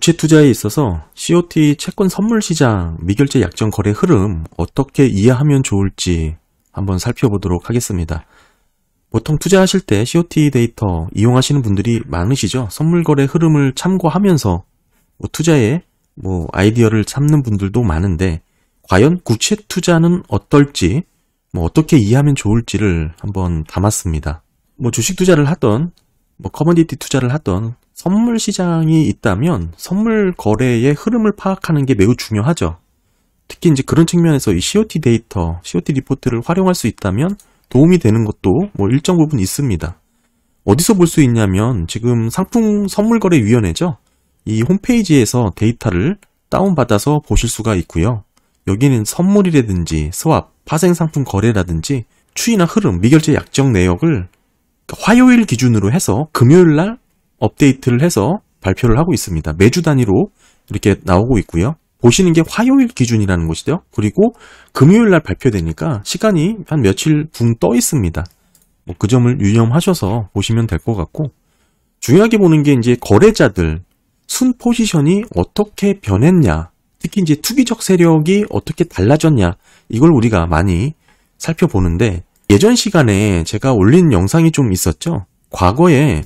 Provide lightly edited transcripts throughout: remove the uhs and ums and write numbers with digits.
국채 투자에 있어서 COT 채권 선물 시장 미결제 약정 거래 흐름 어떻게 이해하면 좋을지 한번 살펴보도록 하겠습니다. 보통 투자하실 때 COT 데이터 이용하시는 분들이 많으시죠. 선물 거래 흐름을 참고하면서 투자에 아이디어를 찾는 분들도 많은데, 과연 국채 투자는 어떨지, 어떻게 이해하면 좋을지를 한번 담았습니다. 주식 투자를 하던, 커머디티 투자를 하던 선물 시장이 있다면 선물 거래의 흐름을 파악하는 게 매우 중요하죠. 특히 이제 그런 측면에서 이 COT 데이터, COT 리포트를 활용할 수 있다면 도움이 되는 것도 일정 부분 있습니다. 어디서 볼 수 있냐면 지금 상품 선물거래위원회죠. 이 홈페이지에서 데이터를 다운받아서 보실 수가 있고요. 여기는 선물이라든지 스왑, 파생상품 거래라든지 추이나 흐름, 미결제 약정 내역을 화요일 기준으로 해서 금요일날 업데이트를 해서 발표를 하고 있습니다. 매주 단위로 이렇게 나오고 있고요. 보시는 게 화요일 기준이라는 것이죠. 그리고 금요일날 발표되니까 시간이 한 며칠 붕 떠 있습니다. 그 점을 유념하셔서 보시면 될 것 같고, 중요하게 보는 게 이제 거래자들 순 포지션이 어떻게 변했냐, 특히 이제 투기적 세력이 어떻게 달라졌냐, 이걸 우리가 많이 살펴보는데, 예전 시간에 제가 올린 영상이 좀 있었죠. 과거에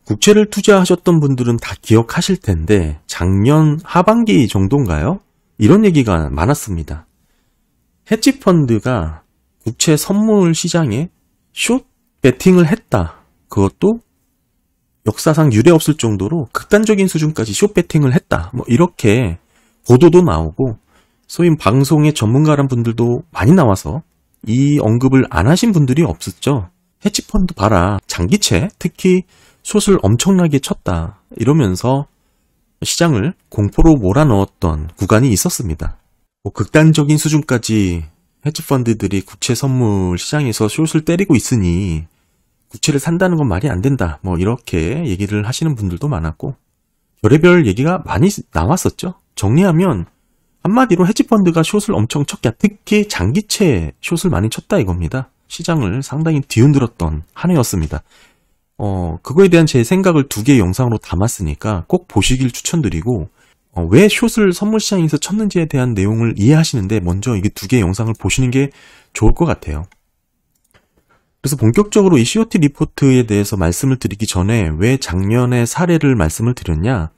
국채를 투자하셨던 분들은 다 기억하실 텐데 작년 하반기 정도인가요? 이런 얘기가 많았습니다. 헤지펀드가 국채 선물 시장에 숏 베팅을 했다. 그것도 역사상 유례 없을 정도로 극단적인 수준까지 숏 베팅을 했다. 이렇게 보도도 나오고, 소위 방송의 전문가란 분들도 많이 나와서 이 언급을 안 하신 분들이 없었죠. 헤지펀드 봐라, 장기채 특히 숏을 엄청나게 쳤다, 이러면서 시장을 공포로 몰아넣었던 구간이 있었습니다. 극단적인 수준까지 헤지펀드들이 국채 선물 시장에서 숏을 때리고 있으니 국채를 산다는 건 말이 안 된다, 이렇게 얘기를 하시는 분들도 많았고, 별의별 얘기가 많이 나왔었죠. 정리하면 한마디로 헤지펀드가 숏을 엄청 쳤다, 특히 장기채 숏을 많이 쳤다 이겁니다. 시장을 상당히 뒤흔들었던 한 해였습니다. 그거에 대한 제 생각을 2개의 영상으로 담았으니까 꼭 보시길 추천드리고, 왜 숏을 선물 시장에서 쳤는지에 대한 내용을 이해하시는데 먼저 이게 2개의 영상을 보시는 게 좋을 것 같아요. 그래서 본격적으로 이 COT 리포트에 대해서 말씀을 드리기 전에 왜 작년의 사례를 말씀을 드렸냐,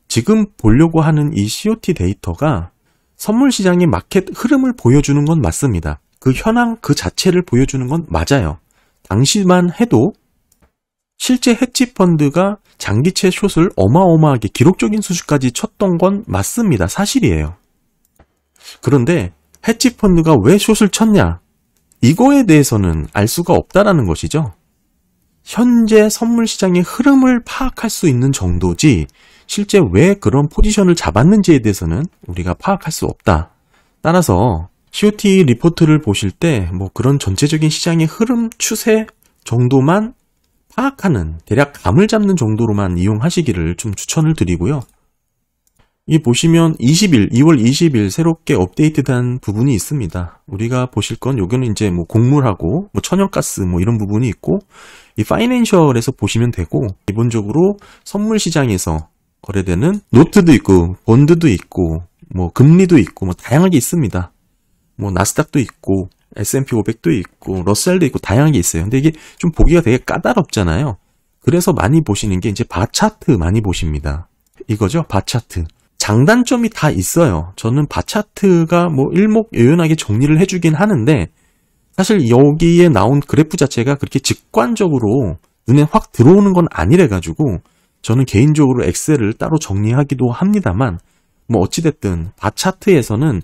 지금 보려고 하는 이 COT 데이터가 선물 시장의 마켓 흐름을 보여주는 건 맞습니다. 그 현황 그 자체를 보여주는 건 맞아요. 당시만 해도 실제 헤지펀드가 장기채 숏을 어마어마하게 기록적인 수준까지 쳤던 건 맞습니다. 사실이에요. 그런데 헤지펀드가 왜 숏을 쳤냐, 이거에 대해서는 알 수가 없다라는 것이죠. 현재 선물 시장의 흐름을 파악할 수 있는 정도지 실제 왜 그런 포지션을 잡았는지에 대해서는 우리가 파악할 수 없다. 따라서 COT 리포트를 보실 때 그런 전체적인 시장의 흐름, 추세 정도만 파악하는, 대략 감을 잡는 정도로만 이용하시기를 좀 추천을 드리고요. 이 보시면 2월 20일 새롭게 업데이트된 부분이 있습니다. 우리가 보실 건 여기는 이제 곡물하고 천연가스 이런 부분이 있고, 이 파이낸셜에서 보시면 되고, 기본적으로 선물 시장에서 거래되는 노트도 있고 본드도 있고 금리도 있고 다양하게 있습니다. 나스닥도 있고 S&P 500도 있고 러셀도 있고 다양하게 있어요. 근데 이게 좀 보기가 되게 까다롭잖아요. 그래서 많이 보시는 게 이제 바 차트 많이 보십니다. 이거죠, 바 차트. 장단점이 다 있어요. 저는 바 차트가 일목요연하게 정리를 해주긴 하는데, 사실 여기에 나온 그래프 자체가 그렇게 직관적으로 눈에 확 들어오는 건 아니래가지고 저는 개인적으로 엑셀을 따로 정리하기도 합니다만, 어찌됐든 바 차트에서는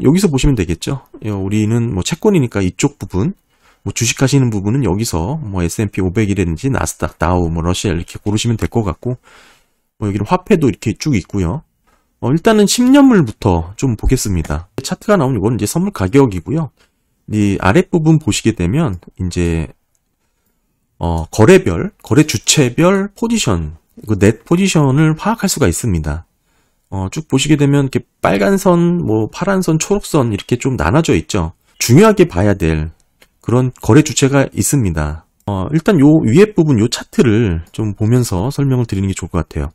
여기서 보시면 되겠죠. 우리는 채권이니까 이쪽 부분, 주식하시는 부분은 여기서 S&P 500이라든지 나스닥, 다우, 러셀 이렇게 고르시면 될 것 같고, 여기는 화폐도 이렇게 쭉 있고요. 일단은 10년물부터 좀 보겠습니다. 차트가 나온 이건 이제 선물 가격이고요. 이 아랫부분 보시게 되면 이제 거래별, 거래 주체별 포지션, 넷 포지션을 파악할 수가 있습니다. 쭉 보시게 되면 이렇게 빨간 선, 파란 선, 초록 선 이렇게 좀 나눠져 있죠. 중요하게 봐야 될 그런 거래 주체가 있습니다. 일단 요 위에 부분 요 차트를 좀 보면서 설명을 드리는 게 좋을 것 같아요.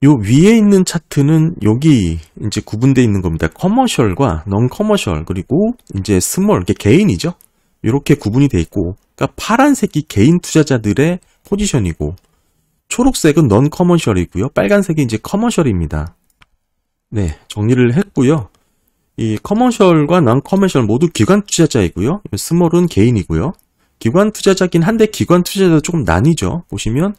요 위에 있는 차트는 여기 이제 구분되어 있는 겁니다. 커머셜과 넌 커머셜, 그리고 이제 스몰, 이게 개인이죠. 이렇게 구분이 되어 있고, 그러니까 파란색이 개인 투자자들의 포지션이고, 초록색은 넌 커머셜이고요. 빨간색이 이제 커머셜입니다. 네, 정리를 했고요. 이 커머셜과 넌 커머셜 모두 기관 투자자이고요. 스몰은 개인이고요. 기관 투자자긴 한데 기관 투자자도 조금 나뉘죠. 보시면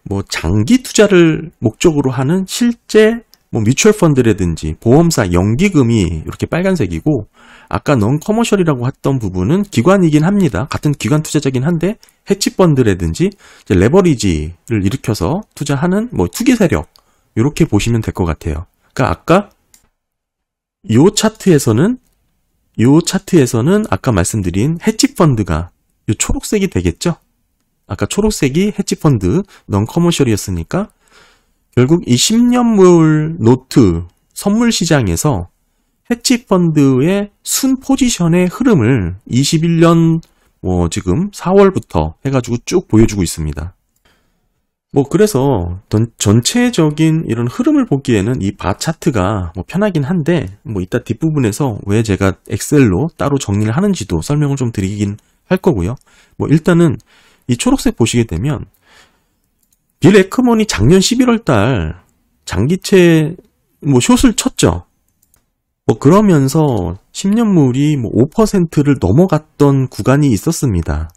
뭐 장기 투자를 목적으로 하는 실제 뭐 뮤추얼 펀드라든지 보험사, 연기금이 이렇게 빨간색이고, 아까 넌 커머셜이라고 했던 부분은 기관이긴 합니다. 같은 기관 투자자긴 한데 헤지펀드라든지 레버리지를 일으켜서 투자하는 뭐 투기 세력, 이렇게 보시면 될 것 같아요. 그러니까 아까 요 차트에서는 아까 말씀드린 헤지펀드가 요 초록색이 되겠죠. 아까 초록색이 헤지펀드 넌 커머셜이었으니까 결국 이 10년물 노트 선물 시장에서 헤지펀드의 순 포지션의 흐름을 21년 뭐 지금 4월부터 해가지고 쭉 보여주고 있습니다. 뭐 그래서 전체적인 이런 흐름을 보기에는 이 바 차트가 뭐 편하긴 한데, 뭐 이따 뒷부분에서 왜 제가 엑셀로 따로 정리를 하는지도 설명을 좀 드리긴 할 거고요. 뭐 일단은 이 초록색 보시게 되면 빌 에크먼이 작년 11월 달 장기채 뭐 숏을 쳤죠. 뭐 그러면서 10년물이 뭐 5%를 넘어갔던 구간이 있었습니다.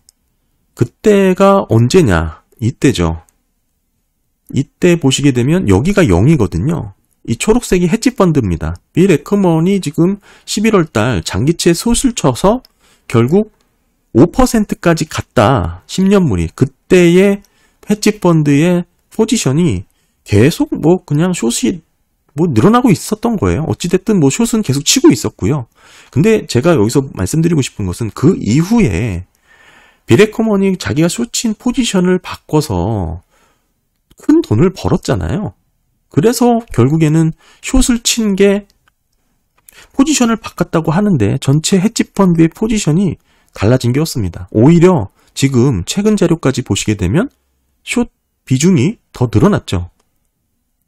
그때가 언제냐? 이때죠. 이때 보시게 되면 여기가 0이거든요. 이 초록색이 헤지펀드입니다. 빌 에크먼이 지금 11월 달 장기채 숏을 쳐서 결국 5%까지 갔다. 10년물이. 그때의 헤지펀드의 포지션이 계속 뭐 그냥 숏이 뭐 늘어나고 있었던 거예요. 어찌됐든 뭐 숏은 계속 치고 있었고요. 근데 제가 여기서 말씀드리고 싶은 것은 그 이후에 빌 에크먼이 자기가 숏친 포지션을 바꿔서 큰 돈을 벌었잖아요. 그래서 결국에는 숏을 친 게 포지션을 바꿨다고 하는데 전체 헤지펀드의 포지션이 달라진 게 없습니다. 오히려 지금 최근 자료까지 보시게 되면 숏 비중이 더 늘어났죠.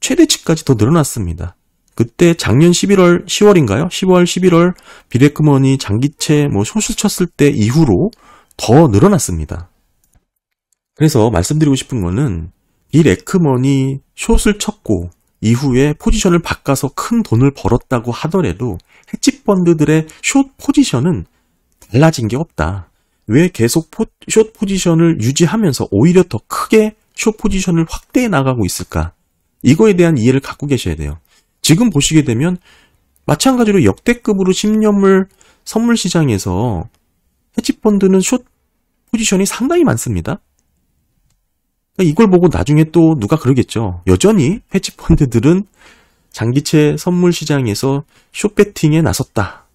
최대치까지 더 늘어났습니다. 그때 작년 10월인가요? 10월, 11월 빌 에크먼이 장기채 뭐 숏을 쳤을 때 이후로 더 늘어났습니다. 그래서 말씀드리고 싶은 거는 빌 에크먼이 숏을 쳤고 이후에 포지션을 바꿔서 큰 돈을 벌었다고 하더라도 헤지펀드들의 숏 포지션은 달라진 게 없다. 왜 계속 숏 포지션을 유지하면서 오히려 더 크게 숏 포지션을 확대해 나가고 있을까? 이거에 대한 이해를 갖고 계셔야 돼요. 지금 보시게 되면 마찬가지로 역대급으로 10년물 선물 시장에서 헤지펀드는 숏 포지션이 상당히 많습니다. 이걸 보고 나중에 또 누가 그러겠죠. 여전히 헤지펀드들은 장기채 선물 시장에서 숏 배팅에 나섰다.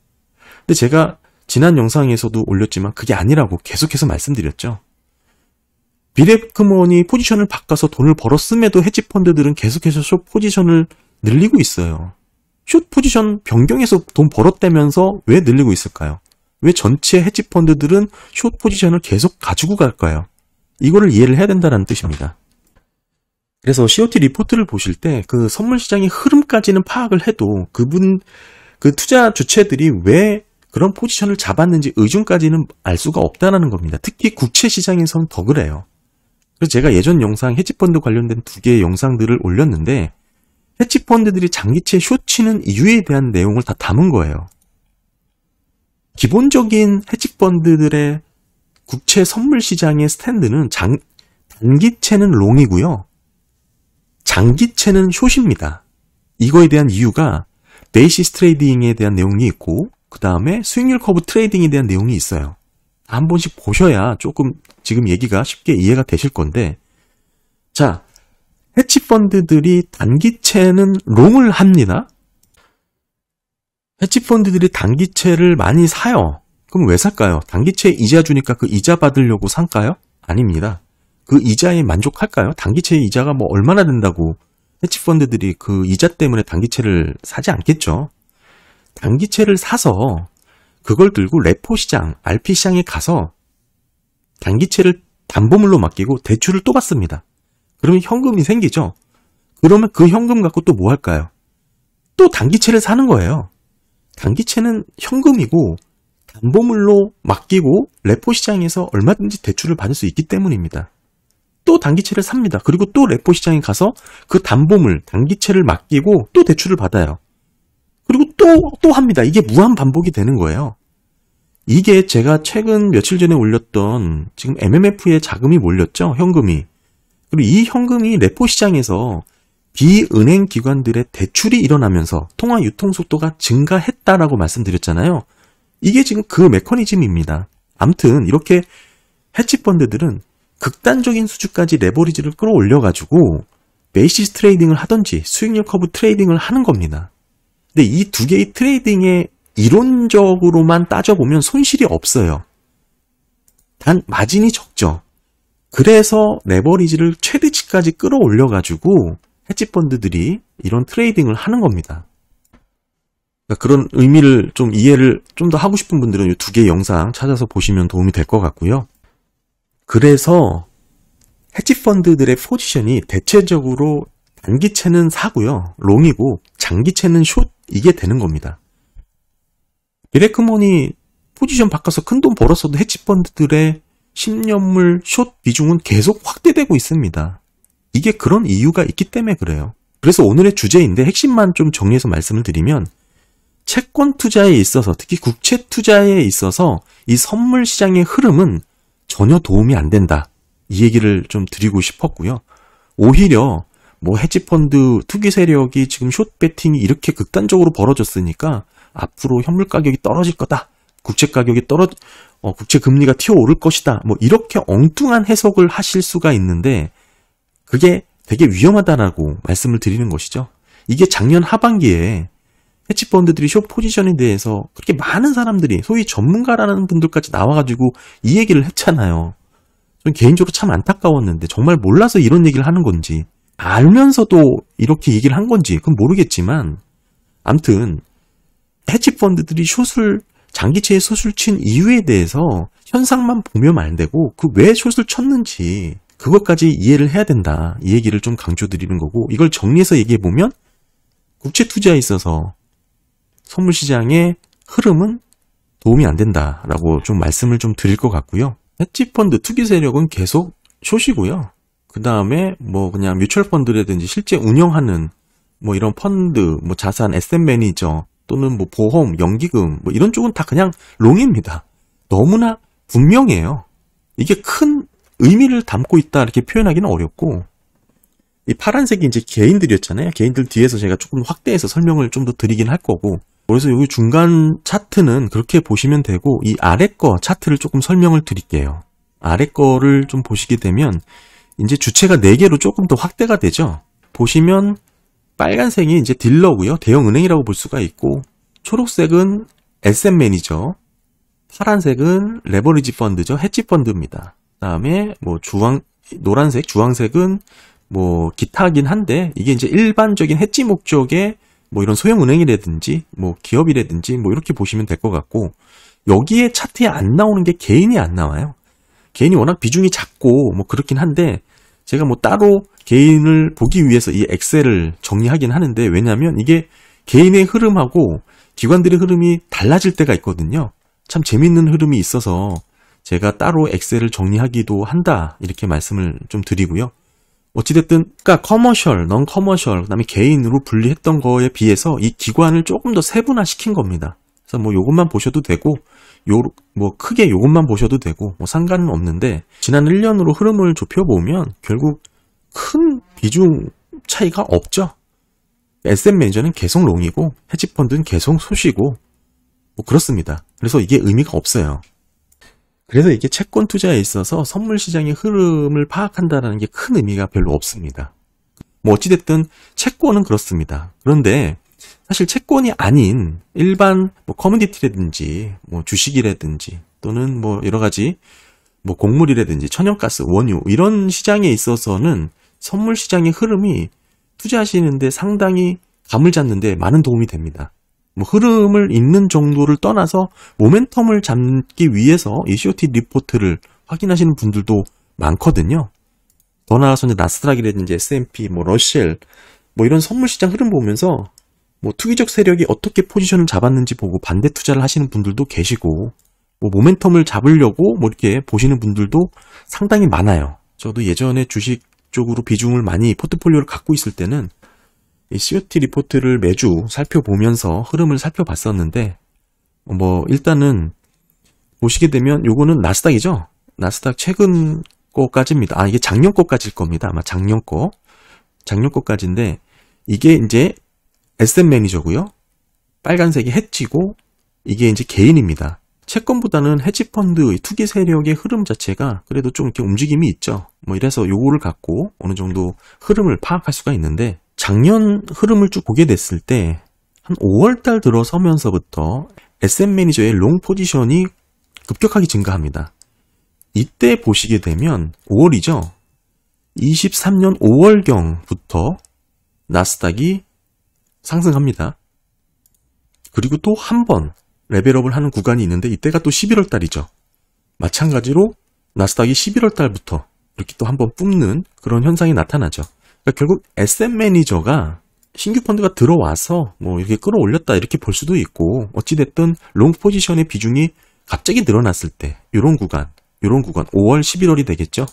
근데 제가 지난 영상에서도 올렸지만 그게 아니라고 계속해서 말씀드렸죠. 빌 에크먼이 포지션을 바꿔서 돈을 벌었음에도 헤지펀드들은 계속해서 숏 포지션을 늘리고 있어요. 숏 포지션 변경해서 돈 벌었다면서 왜 늘리고 있을까요? 왜 전체 헤지펀드들은 숏 포지션을 계속 가지고 갈까요? 이거를 이해를 해야 된다는 뜻입니다. 그래서 COT 리포트를 보실 때 그 선물 시장의 흐름까지는 파악을 해도 그 투자 주체들이 왜 그런 포지션을 잡았는지 의중까지는 알 수가 없다는 겁니다. 특히 국채 시장에서는 더 그래요. 그래서 제가 예전 영상 헤지펀드 관련된 2개의 영상들을 올렸는데 헤지펀드들이 장기채 숏 치는 이유에 대한 내용을 다 담은 거예요. 기본적인 헤지펀드들의 국채 선물 시장의 스탠드는 단기채는 롱이고요. 장기채는 숏입니다. 이거에 대한 이유가 베이시스 트레이딩에 대한 내용이 있고 그 다음에 수익률 커브 트레이딩에 대한 내용이 있어요. 한 번씩 보셔야 조금 지금 얘기가 쉽게 이해가 되실 건데, 자, 헤지펀드들이 단기채는 롱을 합니다. 헤지펀드들이 단기채를 많이 사요. 그럼 왜 살까요? 단기채 이자 주니까 그 이자 받으려고 산까요? 아닙니다. 그 이자에 만족할까요? 단기채 이자가 뭐 얼마나 된다고 헤지펀드들이 그 이자 때문에 단기채를 사지 않겠죠. 단기채를 사서 그걸 들고 레포 시장, RP 시장에 가서 단기채를 담보물로 맡기고 대출을 또 받습니다. 그러면 현금이 생기죠. 그러면 그 현금 갖고 또 뭐 할까요? 또 단기채를 사는 거예요. 단기채는 현금이고 담보물로 맡기고 레포 시장에서 얼마든지 대출을 받을 수 있기 때문입니다. 또 단기채를 삽니다. 그리고 또 레포 시장에 가서 그 담보물, 단기채를 맡기고 또 대출을 받아요. 그리고 또 합니다. 이게 무한 반복이 되는 거예요. 이게 제가 최근 며칠 전에 올렸던 지금 MMF에 자금이 몰렸죠. 현금이. 그리고 이 현금이 레포 시장에서 비은행 기관들의 대출이 일어나면서 통화 유통 속도가 증가했다라고 말씀드렸잖아요. 이게 지금 그 메커니즘입니다. 아무튼 이렇게 헤지펀드들은 극단적인 수준까지 레버리지를 끌어올려가지고 베이시스 트레이딩을 하든지 수익률 커브 트레이딩을 하는 겁니다. 근데 이 두 개의 트레이딩의 이론적으로만 따져보면 손실이 없어요. 단 마진이 적죠. 그래서 레버리지를 최대치까지 끌어올려가지고 헤지펀드들이 이런 트레이딩을 하는 겁니다. 그러니까 그런 의미를 좀 이해를 좀 더 하고 싶은 분들은 이 두 개의 영상 찾아서 보시면 도움이 될 것 같고요. 그래서 헤지펀드들의 포지션이 대체적으로 단기채는 사고요. 롱이고 장기채는 숏 이게 되는 겁니다. 디렉트머니 포지션 바꿔서 큰 돈 벌었어도 헤지펀드들의 10년물 숏 비중은 계속 확대되고 있습니다. 이게 그런 이유가 있기 때문에 그래요. 그래서 오늘의 주제인데 핵심만 좀 정리해서 말씀을 드리면 채권 투자에 있어서 특히 국채 투자에 있어서 이 선물 시장의 흐름은 전혀 도움이 안 된다. 이 얘기를 좀 드리고 싶었고요. 오히려 뭐 헤지펀드 투기 세력이 지금 숏 베팅이 이렇게 극단적으로 벌어졌으니까 앞으로 현물 가격이 떨어질 거다. 국채 가격이 국채 금리가 튀어오를 것이다. 뭐 이렇게 엉뚱한 해석을 하실 수가 있는데 그게 되게 위험하다라고 말씀을 드리는 것이죠. 이게 작년 하반기에 헤지펀드들이 숏 포지션에 대해서 그렇게 많은 사람들이 소위 전문가라는 분들까지 나와가지고 이 얘기를 했잖아요. 전 개인적으로 참 안타까웠는데 정말 몰라서 이런 얘기를 하는 건지 알면서도 이렇게 얘기를 한 건지 그건 모르겠지만 아무튼 헤지펀드들이 숏을 장기채에 숏을 친 이유에 대해서 현상만 보면 안 되고 그 왜 숏을 쳤는지 그것까지 이해를 해야 된다. 이 얘기를 좀 강조드리는 거고 이걸 정리해서 얘기해보면 국채 투자에 있어서 선물 시장의 흐름은 도움이 안 된다라고 좀 말씀을 좀 드릴 것 같고요. 헤지펀드 투기 세력은 계속 숏이고요. 그 다음에 뭐 그냥 뮤추얼 펀드라든지 실제 운영하는 뭐 이런 펀드, 뭐 자산, 에셋 매니저 또는 뭐 보험, 연기금 뭐 이런 쪽은 다 그냥 롱입니다. 너무나 분명해요. 이게 큰 의미를 담고 있다 이렇게 표현하기는 어렵고 이 파란색이 이제 개인들이었잖아요. 개인들 뒤에서 제가 조금 확대해서 설명을 좀 더 드리긴 할 거고 그래서 여기 중간 차트는 그렇게 보시면 되고 이 아래 거 차트를 조금 설명을 드릴게요. 아래 거를 좀 보시게 되면 이제 주체가 4개로 조금 더 확대가 되죠. 보시면 빨간색이 이제 딜러고요. 대형 은행이라고 볼 수가 있고 초록색은 에셋 매니저, 파란색은 레버리지 펀드죠. 헤지 펀드입니다. 그다음에 뭐 노란색, 주황색은 뭐 기타긴 한데 이게 이제 일반적인 헤지 목적의 뭐 이런 소형 은행이라든지 뭐 기업이라든지 뭐 이렇게 보시면 될 것 같고 여기에 차트에 안 나오는 게 개인이 안 나와요. 개인이 워낙 비중이 작고 뭐 그렇긴 한데 제가 뭐 따로 개인을 보기 위해서 이 엑셀을 정리하긴 하는데 왜냐하면 이게 개인의 흐름하고 기관들의 흐름이 달라질 때가 있거든요. 참 재밌는 흐름이 있어서 제가 따로 엑셀을 정리하기도 한다 이렇게 말씀을 좀 드리고요. 어찌됐든 그러니까 커머셜, 넌 커머셜, 그다음에 개인으로 분리했던 거에 비해서 이 기관을 조금 더 세분화시킨 겁니다. 그래서 뭐 요것만 보셔도 되고 뭐 크게 요것만 보셔도 되고 뭐 상관은 없는데 지난 1년으로 흐름을 좁혀보면 결국 큰 비중 차이가 없죠. 에셋 매니저는 계속 롱이고 헤지펀드는 계속 숏이고 뭐 그렇습니다. 그래서 이게 의미가 없어요. 그래서 이게 채권 투자에 있어서 선물 시장의 흐름을 파악한다는 게 큰 의미가 별로 없습니다. 뭐 어찌됐든 채권은 그렇습니다. 그런데 사실 채권이 아닌 일반 뭐 커뮤니티라든지 뭐 주식이라든지 또는 뭐 여러 가지 뭐 곡물이라든지 천연가스, 원유 이런 시장에 있어서는 선물 시장의 흐름이 투자하시는데 상당히 감을 잡는데 많은 도움이 됩니다. 뭐 흐름을 읽는 정도를 떠나서 모멘텀을 잡기 위해서 이 COT 리포트를 확인하시는 분들도 많거든요. 더 나아가서 이제 나스닥이라든지 S&P, 뭐 러셀, 뭐 이런 선물 시장 흐름 보면서 뭐 투기적 세력이 어떻게 포지션을 잡았는지 보고 반대 투자를 하시는 분들도 계시고, 뭐 모멘텀을 잡으려고 뭐 이렇게 보시는 분들도 상당히 많아요. 저도 예전에 주식 쪽으로 비중을 많이 포트폴리오를 갖고 있을 때는 이 COT 리포트를 매주 살펴보면서 흐름을 살펴봤었는데, 뭐 일단은 보시게 되면 요거는 나스닥이죠. 나스닥 최근 거까지입니다. 아, 이게 작년 거까지일 겁니다. 아마 작년 거까지인데, 이게 이제 SM 매니저고요. 빨간색이 해지고, 이게 이제 개인입니다. 채권보다는 헤지펀드, 투기 세력의 흐름 자체가 그래도 좀 이렇게 움직임이 있죠. 뭐 이래서 요거를 갖고 어느 정도 흐름을 파악할 수가 있는데, 작년 흐름을 쭉 보게 됐을 때 한 5월달 들어서면서부터 SM 매니저의 롱 포지션이 급격하게 증가합니다. 이때 보시게 되면 5월이죠. 23년 5월경부터 나스닥이 상승합니다. 그리고 또 한 번 레벨업을 하는 구간이 있는데, 이때가 또 11월 달이죠. 마찬가지로 나스닥이 11월 달부터 이렇게 또 한 번 뿜는 그런 현상이 나타나죠. 그러니까 결국 SM 매니저가 신규 펀드가 들어와서 뭐 이렇게 끌어올렸다 이렇게 볼 수도 있고, 어찌됐든 롱 포지션의 비중이 갑자기 늘어났을 때 이런 구간 5월 11월이 되겠죠.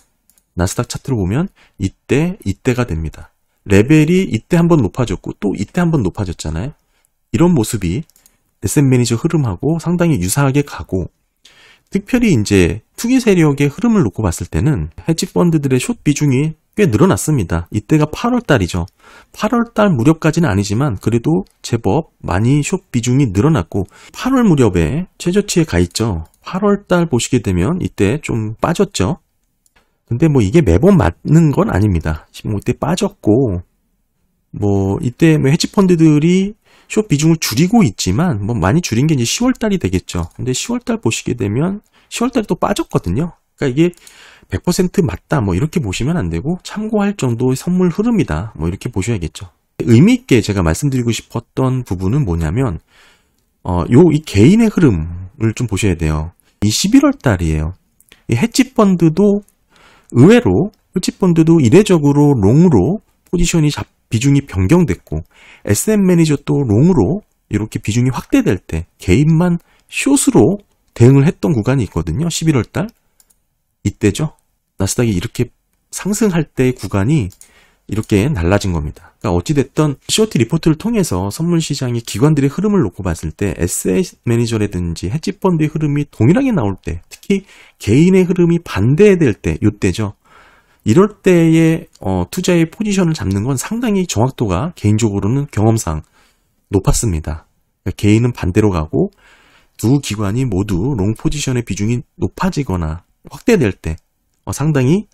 나스닥 차트를 보면 이때가 됩니다. 레벨이 이때 한번 높아졌고 또 이때 한번 높아졌잖아요. 이런 모습이 SM 매니저 흐름하고 상당히 유사하게 가고, 특별히 이제 투기 세력의 흐름을 놓고 봤을 때는 헤지 펀드들의 숏 비중이 꽤 늘어났습니다. 이때가 8월 달이죠. 8월 달 무렵까지는 아니지만 그래도 제법 많이 숏 비중이 늘어났고, 8월 무렵에 최저치에 가 있죠. 8월 달 보시게 되면 이때 좀 빠졌죠. 근데 뭐 이게 매번 맞는 건 아닙니다. 뭐 이때 빠졌고, 뭐 이때 뭐 헤지 펀드들이 숏 비중을 줄이고 있지만 뭐 많이 줄인 게 이제 10월 달이 되겠죠. 근데 10월 달 보시게 되면 10월 달에 또 빠졌거든요. 그러니까 이게 100% 맞다 뭐 이렇게 보시면 안 되고, 참고할 정도의 선물 흐름이다 뭐 이렇게 보셔야겠죠. 의미 있게 제가 말씀드리고 싶었던 부분은 뭐냐면, 이 개인의 흐름을 좀 보셔야 돼요. 이 11월 달이에요. 이 헤지 펀드도 의외로 헤지 펀드도 이례적으로 롱으로 포지션이 비중이 변경됐고, SM 매니저 또 롱으로 이렇게 비중이 확대될 때 개인만 숏으로 대응을 했던 구간이 있거든요. 11월 달 이때죠. 나스닥이 이렇게 상승할 때 구간이 이렇게 날라진 겁니다. 그러니까 어찌됐든 COT 리포트를 통해서 선물 시장의 기관들의 흐름을 놓고 봤을 때 SM 매니저라든지 헤지 펀드의 흐름이 동일하게 나올 때, 특히 개인의 흐름이 반대될 때, 이때죠. 이럴 때의 투자의 포지션을 잡는 건 상당히 정확도가 개인적으로는 경험상 높았습니다. 그러니까 개인은 반대로 가고 두 기관이 모두 롱 포지션의 비중이 높아지거나 확대될 때 상당히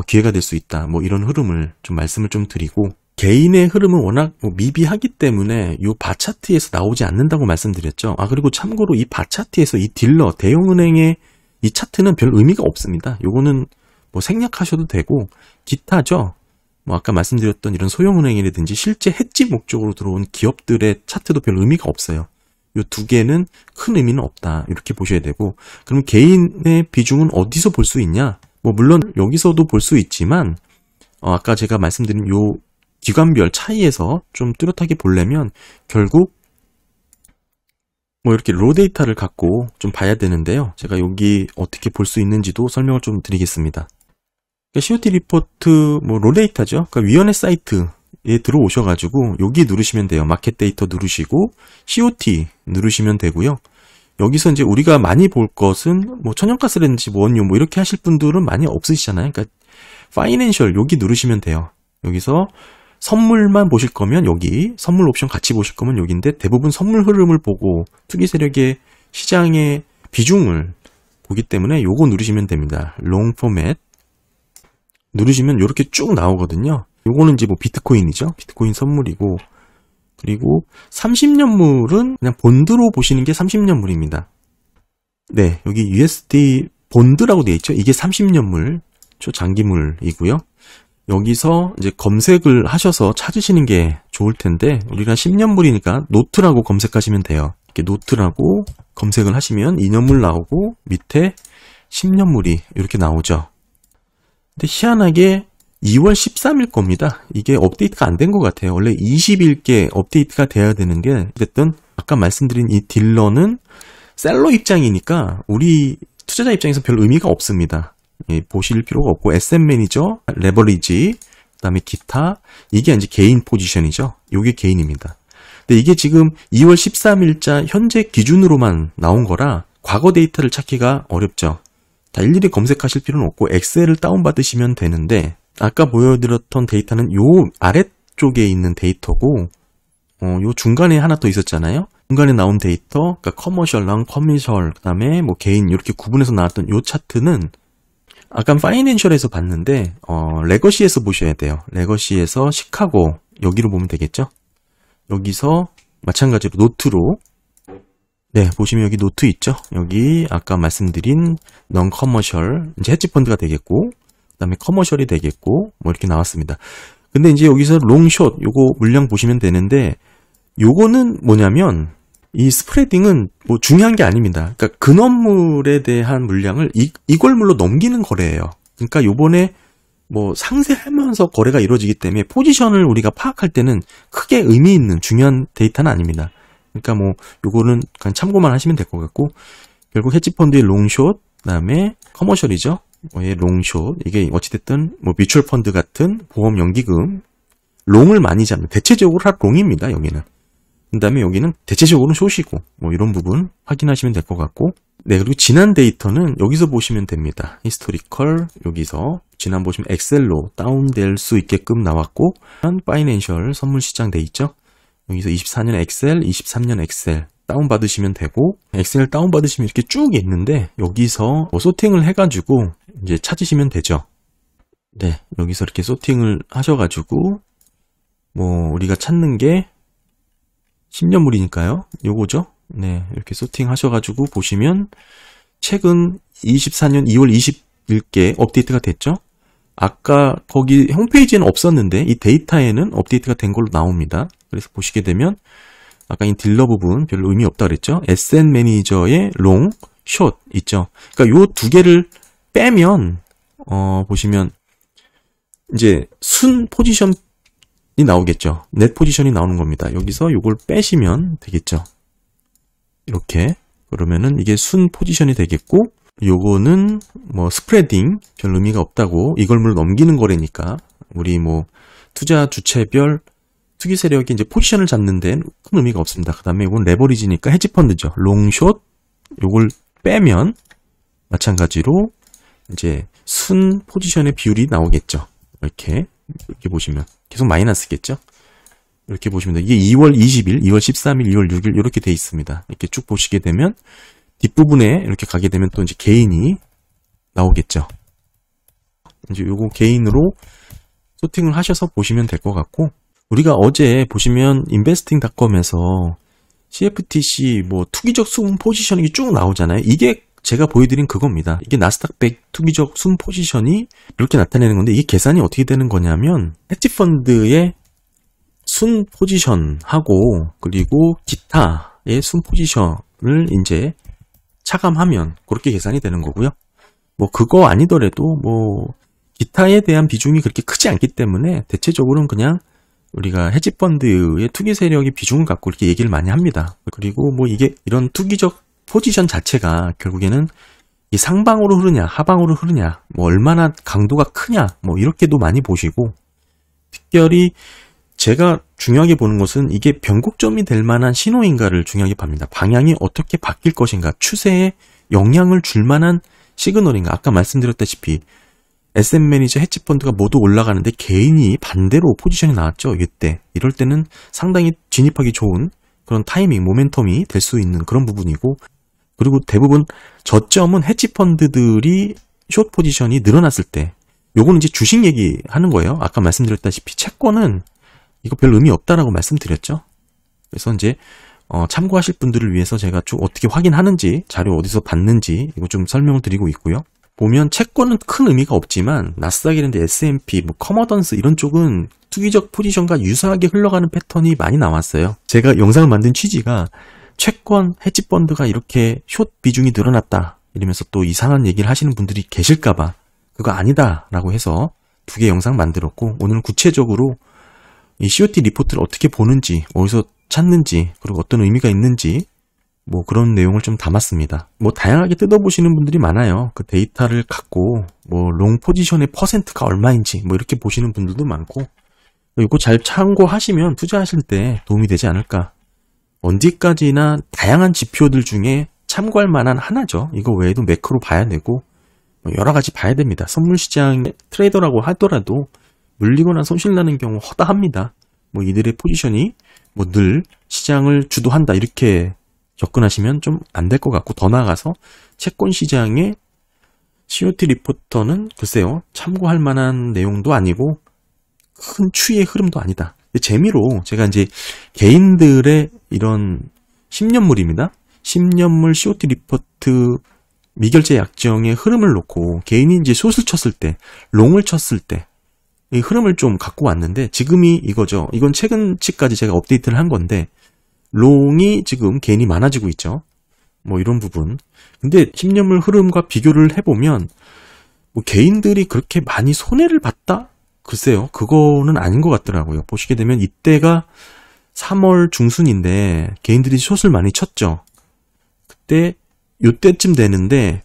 기회가 될 수 있다. 뭐 이런 흐름을 좀 말씀을 좀 드리고, 개인의 흐름은 워낙 미비하기 때문에 이 바 차트에서 나오지 않는다고 말씀드렸죠. 그리고 참고로 이 바 차트에서 이 딜러 대형은행의 이 차트는 별 의미가 없습니다. 요거는 뭐 생략하셔도 되고, 기타죠. 뭐 아까 말씀드렸던 이런 소형은행이라든지 실제 해지 목적으로 들어온 기업들의 차트도 별 의미가 없어요. 요 두 개는 큰 의미는 없다. 이렇게 보셔야 되고, 그럼 개인의 비중은 어디서 볼 수 있냐? 뭐 물론 여기서도 볼 수 있지만, 아까 제가 말씀드린 요 기관별 차이에서 좀 뚜렷하게 보려면 결국 뭐 이렇게 로 데이터를 갖고 좀 봐야 되는데요. 제가 여기 어떻게 볼 수 있는지도 설명을 좀 드리겠습니다. COT 리포트 뭐 로 데이터죠. 그러니까 위원회 사이트에 들어오셔가지고 여기 누르시면 돼요. 마켓 데이터 누르시고 COT 누르시면 되고요. 여기서 이제 우리가 많이 볼 것은 뭐 천연가스라든지 뭐 원유 뭐 이렇게 하실 분들은 많이 없으시잖아요. 그러니까 파이낸셜 여기 누르시면 돼요. 여기서 선물만 보실 거면 여기, 선물 옵션 같이 보실 거면 여기인데, 대부분 선물 흐름을 보고 투기 세력의 시장의 비중을 보기 때문에 요거 누르시면 됩니다. 롱 포맷 누르시면 이렇게 쭉 나오거든요. 요거는 이제 뭐 비트코인이죠. 비트코인 선물이고, 그리고 30년물은 그냥 본드로 보시는 게 30년물입니다. 네, 여기 USD 본드라고 되어 있죠. 이게 30년물 초장기물이고요. 여기서 이제 검색을 하셔서 찾으시는 게 좋을 텐데, 우리가 10년물이니까 노트라고 검색하시면 돼요. 이렇게 노트라고 검색을 하시면 2년물 나오고 밑에 10년물이 이렇게 나오죠. 근데 희한하게 2월 13일 겁니다. 이게 업데이트가 안 된 것 같아요. 원래 20일께 업데이트가 돼야 되는 게, 어쨌든 아까 말씀드린 이 딜러는 셀러 입장이니까 우리 투자자 입장에서 별 의미가 없습니다. 보실 필요가 없고, SM 매니저, 레버리지, 그다음에 기타, 이게 이제 개인 포지션이죠. 이게 개인입니다. 근데 이게 지금 2월 13일자 현재 기준으로만 나온 거라 과거 데이터를 찾기가 어렵죠. 다 일일이 검색하실 필요는 없고 엑셀을 다운받으시면 되는데, 아까 보여드렸던 데이터는 요 아래쪽에 있는 데이터고, 요 중간에 하나 더 있었잖아요. 중간에 나온 데이터, 그러니까 커머셜랑 커미셜, 그다음에 뭐 개인 이렇게 구분해서 나왔던 요 차트는 아까 파이낸셜에서 봤는데 레거시에서 보셔야 돼요. 레거시에서 시카고, 여기로 보면 되겠죠. 여기서 마찬가지로 노트로, 네, 보시면 여기 노트 있죠. 여기 아까 말씀드린 넌 커머셜, 이제 헤지펀드가 되겠고, 그 다음에 커머셜이 되겠고, 뭐 이렇게 나왔습니다. 근데 이제 여기서 롱숏, 요거 물량 보시면 되는데, 요거는 뭐냐면 이 스프레딩은 뭐 중요한 게 아닙니다. 그러니까 근원물에 대한 물량을 이걸물로 넘기는 거래예요. 그러니까 요번에 뭐 상세하면서 거래가 이루어지기 때문에 포지션을 우리가 파악할 때는 크게 의미 있는 중요한 데이터는 아닙니다. 그러니까 뭐 요거는 그냥 참고만 하시면 될 것 같고, 결국 헤지펀드의 롱숏, 그다음에 커머셜이죠. 의 롱숏, 이게 어찌됐든 뭐 뮤추얼 펀드 같은 보험 연기금 롱을 많이 잡는, 대체적으로 다 롱입니다. 여기는. 그 다음에 여기는 대체적으로는 숏이고, 뭐 이런 부분 확인하시면 될 것 같고, 네, 그리고 지난 데이터는 여기서 보시면 됩니다. 히스토리컬, 여기서 지난 보시면 엑셀로 다운될 수 있게끔 나왔고, 파이낸셜 선물 시장 돼 있죠. 여기서 24년 엑셀, 23년 엑셀 다운받으시면 되고, 엑셀 다운받으시면 이렇게 쭉 있는데, 여기서 뭐 소팅을 해가지고 이제 찾으시면 되죠. 네, 여기서 이렇게 소팅을 하셔가지고, 뭐 우리가 찾는 게 10년물이니까요. 요거죠. 네, 이렇게 소팅 하셔가지고 보시면 최근 24년 2월 20일께 업데이트가 됐죠. 아까 거기 홈페이지에는 없었는데 이 데이터에는 업데이트가 된 걸로 나옵니다. 그래서 보시게 되면 아까 이 딜러 부분 별로 의미 없다 그랬죠. SN 매니저의 롱, 숏 있죠. 그러니까 요 두 개를 빼면 보시면 이제 순 포지션이 나오겠죠. 넷 포지션이 나오는 겁니다. 여기서 요걸 빼시면 되겠죠. 이렇게. 그러면은 이게 순 포지션이 되겠고, 요거는 뭐 스프레딩 별 의미가 없다고, 이걸물 넘기는 거래니까 우리 뭐 투자 주체별 투기 세력이 이제 포지션을 잡는 데는 큰 의미가 없습니다. 그 다음에 이건 레버리지니까 헤지펀드죠. 롱숏 요걸 빼면 마찬가지로 이제 순 포지션의 비율이 나오겠죠. 이렇게 보시면 계속 마이너스겠죠. 이렇게 보시면 돼요. 이게 2월 20일, 2월 13일, 2월 6일 이렇게 돼 있습니다. 이렇게 쭉 보시게 되면 뒷부분에 이렇게 가게 되면 또 이제 개인이 나오겠죠. 이제 요거 개인으로 소팅을 하셔서 보시면 될 것 같고, 우리가 어제 보시면 investing.com에서 CFTC 뭐 투기적 순 포지셔닝이 쭉 나오잖아요. 이게 제가 보여드린 그겁니다. 이게 나스닥 100 투기적 순 포지션이 이렇게 나타내는 건데, 이게 계산이 어떻게 되는 거냐면 헤지펀드의 순 포지션하고 그리고 기타의 순 포지션을 이제 차감하면 그렇게 계산이 되는 거고요. 뭐 그거 아니더라도 뭐 기타에 대한 비중이 그렇게 크지 않기 때문에 대체적으로는 그냥 우리가 헤지펀드의 투기 세력의 비중을 갖고 이렇게 얘기를 많이 합니다. 그리고 뭐 이게 이런 투기적 포지션 자체가 결국에는 이 상방으로 흐르냐 하방으로 흐르냐, 뭐 얼마나 강도가 크냐, 뭐 이렇게도 많이 보시고, 특별히 제가 중요하게 보는 것은 이게 변곡점이 될 만한 신호인가를 중요하게 봅니다. 방향이 어떻게 바뀔 것인가, 추세에 영향을 줄 만한 시그널인가. 아까 말씀드렸다시피 SM 매니저 헤지펀드가 모두 올라가는데 개인이 반대로 포지션이 나왔죠. 이때 이럴 때는 상당히 진입하기 좋은 그런 타이밍, 모멘텀이 될 수 있는 그런 부분이고, 그리고 대부분 저점은 헤지펀드들이 숏 포지션이 늘어났을 때, 요거는 이제 주식 얘기하는 거예요. 아까 말씀드렸다시피 채권은 이거 별 의미 없다라고 말씀드렸죠. 그래서 이제 참고하실 분들을 위해서 제가 쭉 어떻게 확인하는지, 자료 어디서 봤는지 이거 좀 설명을 드리고 있고요. 보면 채권은 큰 의미가 없지만 나스닥이라든지 S&P, 뭐 커머던스 이런 쪽은 투기적 포지션과 유사하게 흘러가는 패턴이 많이 나왔어요. 제가 영상을 만든 취지가 채권, 헤지펀드가 이렇게 숏 비중이 늘어났다 이러면서 또 이상한 얘기를 하시는 분들이 계실까봐 그거 아니다 라고 해서 두 개 영상 만들었고, 오늘은 구체적으로 이 COT 리포트를 어떻게 보는지, 어디서 찾는지, 그리고 어떤 의미가 있는지, 뭐 그런 내용을 좀 담았습니다. 뭐 다양하게 뜯어보시는 분들이 많아요. 그 데이터를 갖고 뭐 롱 포지션의 퍼센트가 얼마인지 뭐 이렇게 보시는 분들도 많고, 이거 잘 참고하시면 투자하실 때 도움이 되지 않을까. 언제까지나 다양한 지표들 중에 참고할 만한 하나죠. 이거 외에도 매크로 봐야 되고 뭐 여러 가지 봐야 됩니다. 선물 시장 트레이더라고 하더라도 물리거나 손실나는 경우 허다합니다. 뭐 이들의 포지션이 뭐 늘 시장을 주도한다 이렇게 접근하시면 좀 안 될 것 같고, 더 나아가서 채권 시장의 COT 리포터는 글쎄요, 참고할 만한 내용도 아니고 큰 추이의 흐름도 아니다. 재미로 제가 이제 개인들의 이런 10년물입니다. 10년물 COT 리포트 미결제 약정의 흐름을 놓고 개인이 이제 숏을 쳤을 때, 롱을 쳤을 때 이 흐름을 좀 갖고 왔는데, 지금이 이거죠. 이건 최근치까지 제가 업데이트를 한 건데, 롱이 지금 개인이 많아지고 있죠. 뭐 이런 부분. 근데 10년물 흐름과 비교를 해보면 뭐 개인들이 그렇게 많이 손해를 봤다? 글쎄요. 그거는 아닌 것 같더라고요. 보시게 되면 이때가 3월 중순인데 개인들이 숏을 많이 쳤죠. 그때 요때쯤 되는데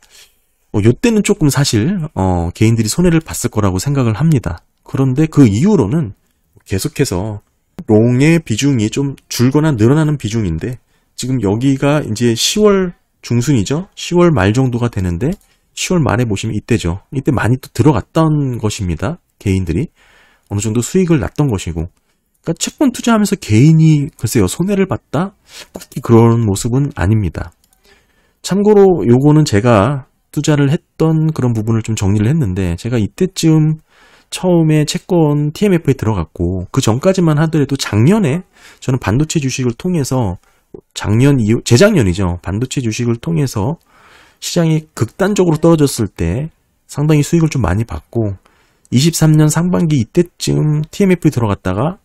요때는 조금 사실 개인들이 손해를 봤을 거라고 생각을 합니다. 그런데 그 이후로는 계속해서 롱의 비중이 좀 줄거나 늘어나는 비중인데, 지금 여기가 이제 10월 중순이죠. 10월 말 정도가 되는데 10월 말에 보시면 이때죠. 이때 많이 또 들어갔던 것입니다. 개인들이 어느 정도 수익을 났던 것이고, 그러니까 채권 투자하면서 개인이 글쎄요 손해를 봤다? 딱히 그런 모습은 아닙니다. 참고로 요거는 제가 투자를 했던 그런 부분을 좀 정리를 했는데, 제가 이때쯤 처음에 채권 TMF에 들어갔고, 그 전까지만 하더라도 작년에 저는 반도체 주식을 통해서 재작년이죠. 반도체 주식을 통해서 시장이 극단적으로 떨어졌을 때 상당히 수익을 좀 많이 받고, 23년 상반기 이때쯤 TMF에 들어갔다가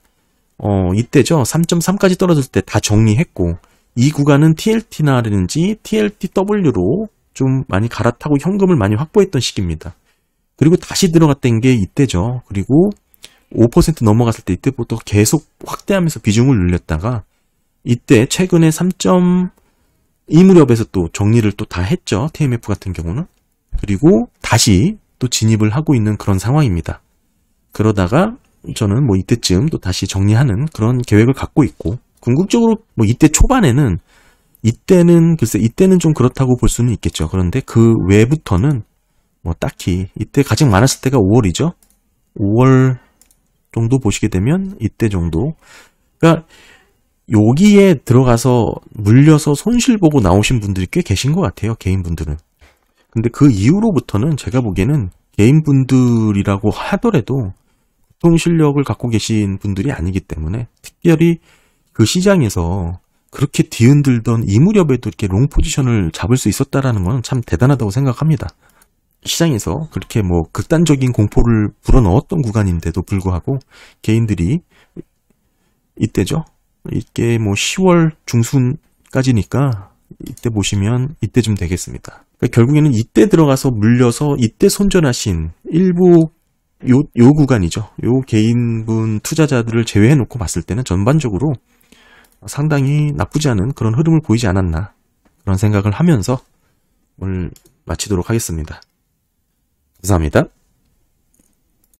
이때죠. 3.3까지 떨어질 때 다 정리했고, 이 구간은 TLT나라든지 TLTW로 좀 많이 갈아타고 현금을 많이 확보했던 시기입니다. 그리고 다시 들어갔던 게 이때죠. 그리고 5% 넘어갔을 때 이때부터 계속 확대하면서 비중을 늘렸다가 이때 최근에 3.2 무렵에서 또 정리를 또 다 했죠. TMF 같은 경우는. 그리고 다시 또 진입을 하고 있는 그런 상황입니다. 그러다가 저는 뭐 이때쯤 또 다시 정리하는 그런 계획을 갖고 있고, 궁극적으로 뭐 이때 초반에는 글쎄 이때는 좀 그렇다고 볼 수는 있겠죠. 그런데 그 외부터는 뭐 딱히 이때 가장 많았을 때가 5월이죠. 5월 정도 보시게 되면 이때 정도. 그러니까 여기에 들어가서 물려서 손실 보고 나오신 분들이 꽤 계신 것 같아요. 개인분들은. 근데 그 이후로부터는 제가 보기에는 개인분들이라고 하더라도 보통 실력을 갖고 계신 분들이 아니기 때문에, 특별히 그 시장에서 그렇게 뒤흔들던 이 무렵에도 이렇게 롱 포지션을 잡을 수 있었다라는 건 참 대단하다고 생각합니다. 시장에서 그렇게 뭐 극단적인 공포를 불어넣었던 구간인데도 불구하고 개인들이 이때죠. 이게 뭐 10월 중순까지니까 이때 보시면 이때쯤 되겠습니다. 그러니까 결국에는 이때 들어가서 물려서 이때 손절하신 일부 요 구간이죠. 요 개인분 투자자들을 제외해 놓고 봤을 때는 전반적으로 상당히 나쁘지 않은 그런 흐름을 보이지 않았나, 그런 생각을 하면서 오늘 마치도록 하겠습니다. 감사합니다.